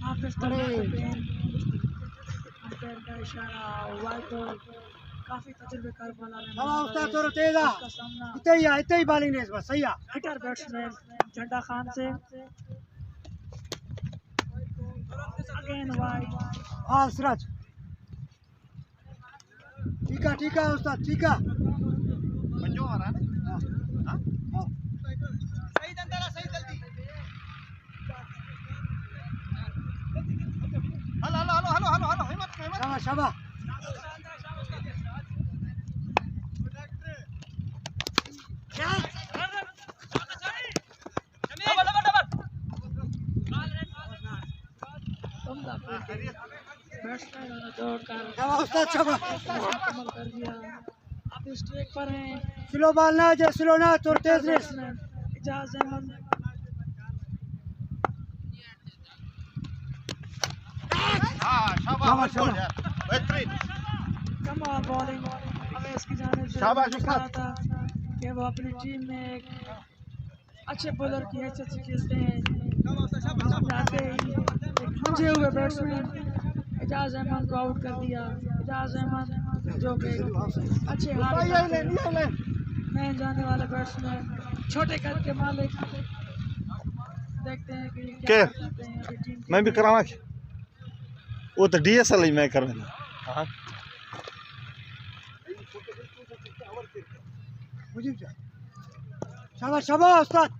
हाफिज अंपायर का इशारा, वाइड बॉल। काफी तजुर्बेकार बॉलर है। हवा उस्ताद थोड़ा तेज आ का सामना इतने ही बॉलिंग ने इस बार सही आ हिटर बैट्समैन झंडा खान से। Again wide. हाँ सिराज टीका टीका उस्ताद टीका शाबाश शाबाश बैट्समैन ने दौड़कर शाबाश उस्ताद शाबाश मुकम्मल कर दिया। अब स्ट्राइक पर हैं स्लो बॉल ना जे स्लो ना थोड़ा तेज रेस बैट्समैन इजाज अहमद। शाबाश शाबाश कमाल बॉलिंग अवैस की जानिब से। शाबाश दिखा रहा था कि वो अपनी टीम में एक अच्छे बॉलर की हैसियत से खेलते हैं। जाते ही एक मुंझे हुए बैट्समैन इजाज अहमद को आउट कर दिया। इजाज अहमद जो कि अच्छे हाथ में जाने वाले बैट्समैन, छोटे कद के मालिक। देखते हैं कि क्या के? करते हैं अभी टीम मैं भी करावा वो तो DSL ही मैं करना। हाँ शाबाश शाबाश उस्ताद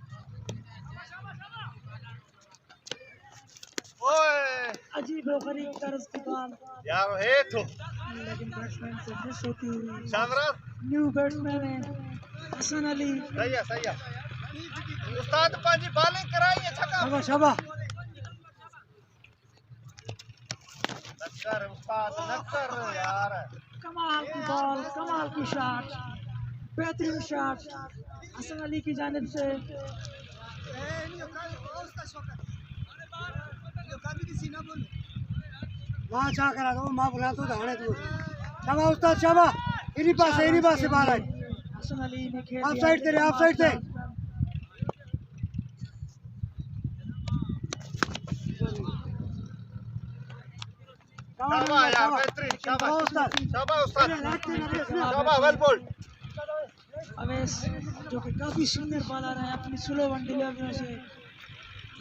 अजीब व गरीब तर्ज की बॉल, यार है तो लेकिन बैट्समैन से मिस होती हुई। शानदार न्यू बैट्समैन है हसन अली। सही है उस्ताद पाजी बॉलिंग कराइए छक्का शाबाश शाबाश नक्कर उस्ताद नक्कर यार कमाल की बॉल, कमाल की शॉट, बेहतरीन शॉट हसन अली की जानिब से। वहाँ जा करा दो माँ बुला तो धाने तू शाबाश उस्ताद शाबाश इन्हीं पास से बाहर आए हसन अली ने खेल ऑफ साइड तेरे ऑफ साइड से शाबाश यार बेहतरीन शाबाश उस्ताद उस्ताद वेल बोल्ड अवैस जो कि काफी सीनियर बॉलर हैं, अपनी स्लो वन डिलीवरियों से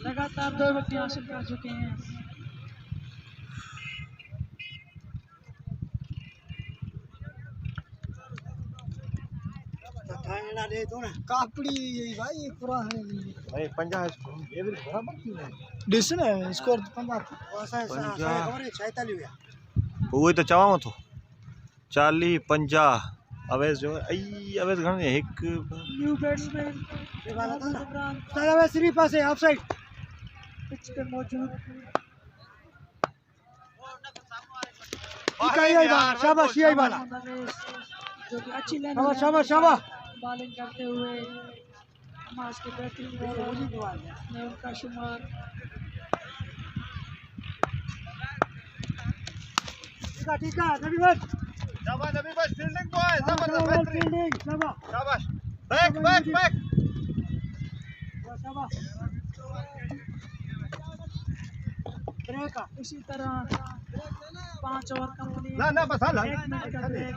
लगातार 2 विकेट हासिल कर चुके हैं। कापड़ी भाई पुराने भाई 50 ये भी बराबर क्यों है डिसन है स्कोर 50 खबर है 46 हुआ वो तो चवां तो 40 50 अवैस जो आई अवैस घण एक न्यू बैट्समैन ये वाला था ना इमरान सारा वे सिर्फ पास है ऑफ साइड पिच पे मौजूद। शाबाश यही वाला जो कि अच्छी लाइन शाबाश शाबाश शाबाश बॉलिंग करते हुए हमास के बेहतरीन बॉलर में उनका शुमार। ठीक है नबी बस शाबाश नबी बस फील्डिंग बॉय जबरदस्त बेहतरीन फील्डिंग शाबाश शाबाश बैक बैक बैक शाबाश ब्रेक इसी तरह 5 ओवर कंप्लीट। ना ना बस हाल 1 मिनट का ब्रेक।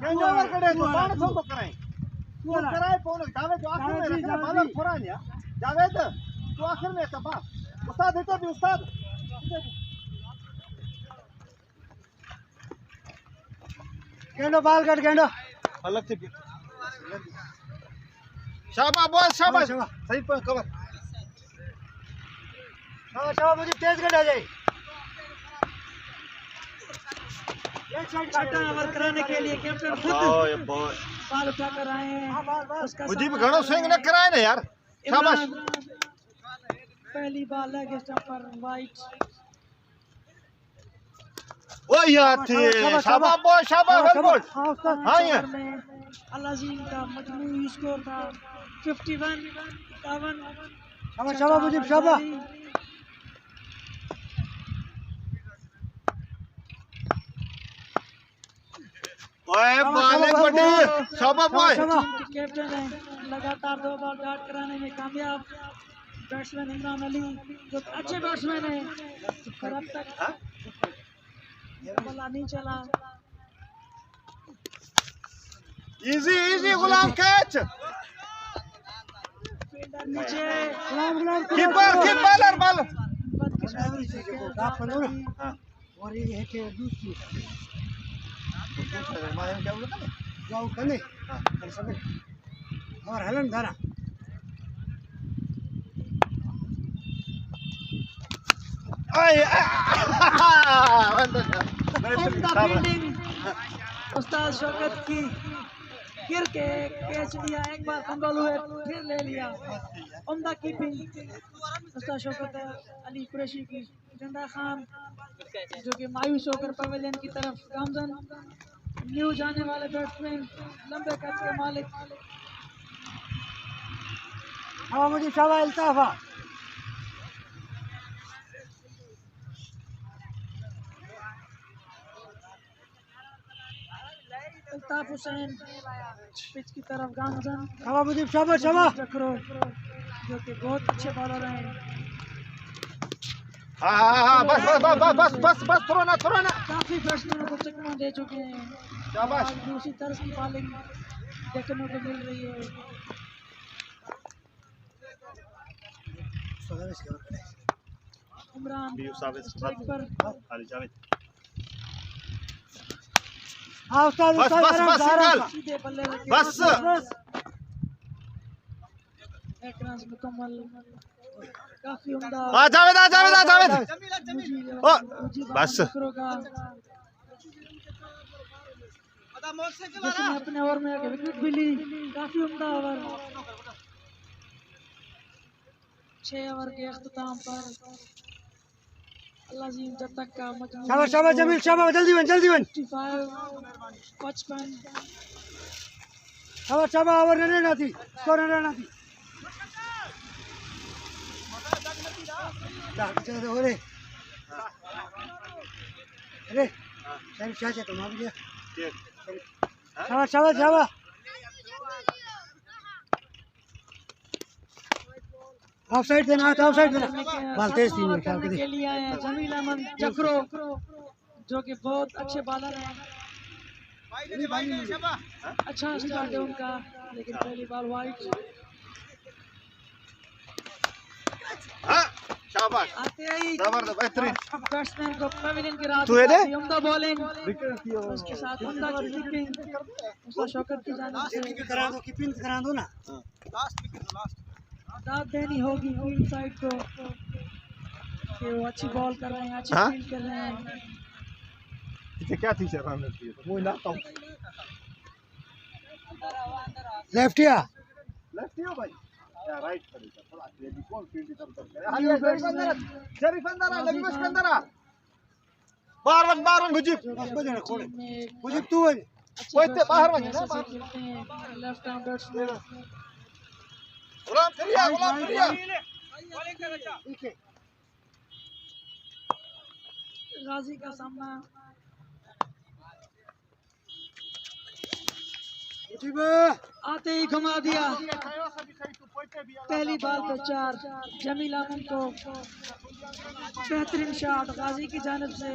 ओवर करे तो पाण छो कराए तू कराए पोन जावे जो आखिर में रखना बालर फोरानिया जावेद तू आखिर में सफा उस्ताद हिते भी उस्ताद गेंडो बाल कट गेंडो अलग से शाबाश बॉस शाबाश शाबाश। सही पर कवर शाबाश शाबाश मुझे तेज कर आ जाए छठा ओवर कराने के लिए कैप्टन खुद ओए बॉय बॉल उठाकर आए हैं। उसका मुझे भी सामना घणो स्विंग न कराए ना यार शाबाश इमरान। पहली बॉल है स्टंपर वाइट। ओ यार थे शाबाश बॉय शाबाश वेल बोल्ड हाँ उस्ताद हाँ यार अलाजीम का मजमूई स्कोर था 51 51। शाबाश शाबाश मुझे शाबाश ओए बाले बड़ी शाबाश बॉय। टीम के कैप्टन हैं, लगातार 2 बॉल डॉट कराने में कामयाब बैट्समैन इमरान अली, जो अच्छे बैट्समैन हैं, पर अब तक बल्ला नहीं चला। इजी इजी गुलाम कैच। फील्डर नीचे, कीपर कीपर बॉल। और ये है कि दूसरी जाओ कने और हलन धारा उम्दा फील्डिंग उस्ताद शौकत की, गिर के कैच लिया, एक बार फंबल हुए फिर ले लिया। उम्दा कीपिंग उस्ताद शौकत अली कुरैशी की। झंडा खान जो कि मायूस होकर पवेलियन की तरफ गामजन, न्यू जाने वाले बैट्समैन, लंबे कद के मालिक। हवा मुझे शाबाश इल्ताफा अल्ताफ हुसैन पिच की तरफ गामजन। हवा मुझे शाबाश शाबाश जखरो जो कि बहुत अच्छे बॉलर हैं। हाँ बस बस बस बस बस बस थोड़ा ना काफी बैट्समैनों को चकमा दे चुके हैं। शाबाश। आज दूसरी तरफ की बॉलिंग देखने को मिल रही है। इमरान स्ट्राइक पर, हाँ उस्ताद बस बस बस निकल सीधे बल्ले लगे। बस। एक रन मुकम्मल, काफी उम्दा। जावेद ओ बस। जखरो का जिसने अपने ओवर में विकेट भी ली, काफी उम्दा ओवर। 6 ओवर के अख्ताम पर अल्लाह जी जब तक का शाबाश शाबाश जमील शाबाश जल्दी बन 55 शाबाश शाबाश और रहना थी स्कोर रहना थी अरे अरे सर चाचा तो मार दिया शाबाश शाबाश शाबाश ऑफ साइड देना बाल तेज थी मेरे ख्याल के लिए आए हैं जमील अहमद जखरो, जो कि बहुत अच्छे बॉलर हैं। अच्छा स्टार्ट है उनका, लेकिन पहली बॉल वाइड। शाबाश आते ही जबरदस्त बेहतरीन। बैट्समैन को पवेलियन की राह तू है दे? उम्दा बॉलिंग, उसके साथ उम्दा कीपिंग उस्ताद शौकत की जानिब से। कीपिंग करा दो ना दाद देनी होगी फील्ड साइड को कि वो अच्छी बॉल कर रहे हैं, अच्छी हाँ? फील्ड कर रहे हैं। इसे क्या थी सर रन की वो ना तो लेफ्ट या लेफ्ट हो भाई या राइट करी थोड़ा ये भी कौन फील्ड इधर उधर करे न्यू हां शरीफ अंदर आ लगी बस के अंदर आ बाहर मुझे मुझे तू है कोई ते बाहर वने ना लेफ्ट आर्म बैट्समैन गुलाम फिरिया ठीक है गाजी का सामना। आते ही घुमा दिया, पहली बॉल पे 4। जमील अहमद को बेहतरीन शॉट गाजी की जानिब से।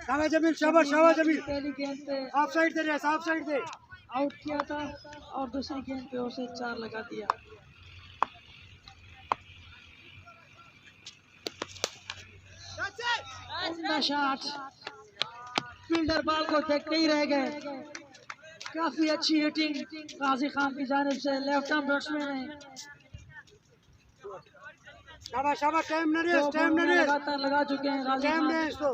शाबाश जमील शाबाश शाबाश जमील पहली गेंद पे ऑफ साइड दे रहा ऑफ साइड दे आउट किया था और दूसरी गेंद पे उसे 4 लगा दिया। उम्दा शॉट, फील्डर बॉल को देखते ही रह गए। काफी अच्छी हिटिंग गाजी खान की जानिब से, लेफ्ट आर्म बैट्समैन है। शाबाश शाबाश टाइम न रेस लगातार लगा चुके हैं गाजी टाइम खान। रेस तो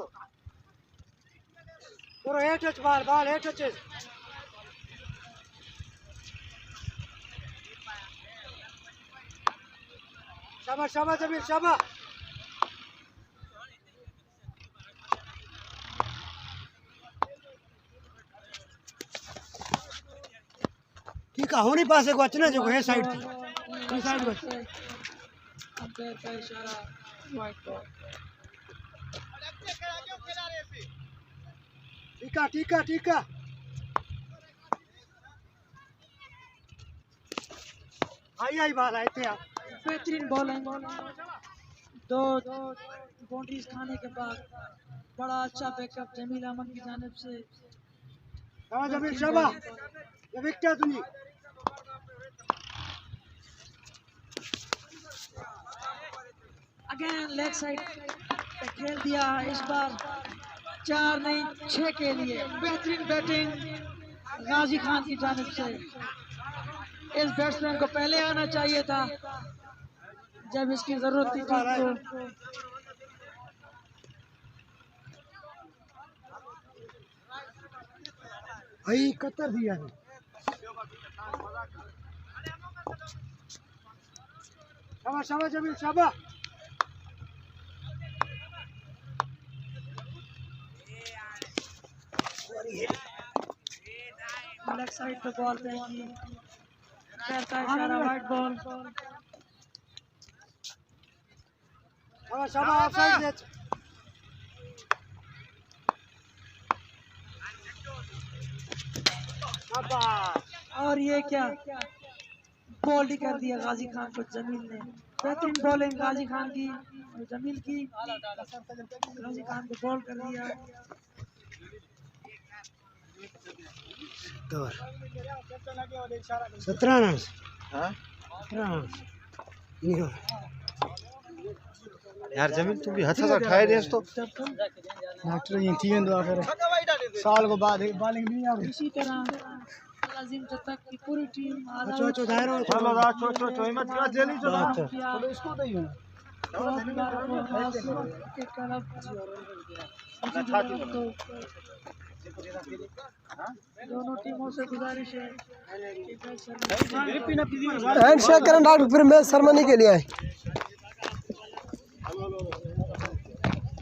पूरा 8 टच बॉल 8 टचेस शाबाश शाबाश जमील शाबाश ठीक है होनी पास को अच्छा जो है साइड थी साइड बस अंपायर का इशारा, व्हाइट बॉल। टीका टीका टीका आई आई बाल आए थे आप बेहतरीन बॉलिंग, दो बाउंड्रीज खाने के बाद बड़ा अच्छा बैकअप जमील अहमद की जानिब से। जमील शाबाश, ये विकेट सुनी। अगेन लेग साइड पे खेल दिया है, इस बार 4 नहीं 6 के लिए। बेहतरीन बैटिंग गाजी खान की जानिब से। इस बैट्समैन को पहले आना चाहिए था जब इसकी जरूरत थी टीम को। भाई कतर दिया है। शाबाश शाबाश जमील शाबाश। लेग साइड पे बॉल रहेगी, पैर का इशारा, वाइड बॉल। शाबाश शाबाश ऑफसाइड है। और ये क्या बॉल ही कर दिया गाजी खान को जमील ने। बेहतरीन बॉलिंग गाजी खान की और जमील की। गाजी खान को बॉल कर दिया। 17 रन। यार जमील तू भी हथ से खाए देस तो डॉक्टर ये थी दुआ करे साल को बाद बॉलिंग नहीं आ रही। इसी तरह लाजिम जतक की पूरी टीम चो दायरा चलो दा चो हिम्मत का जेली जो चलो इसको दे यूं दोनों टीमों से गुजारिश है। हैंडशेक करना डॉक्टर, फिर मैं सेरेमनी के लिए आए।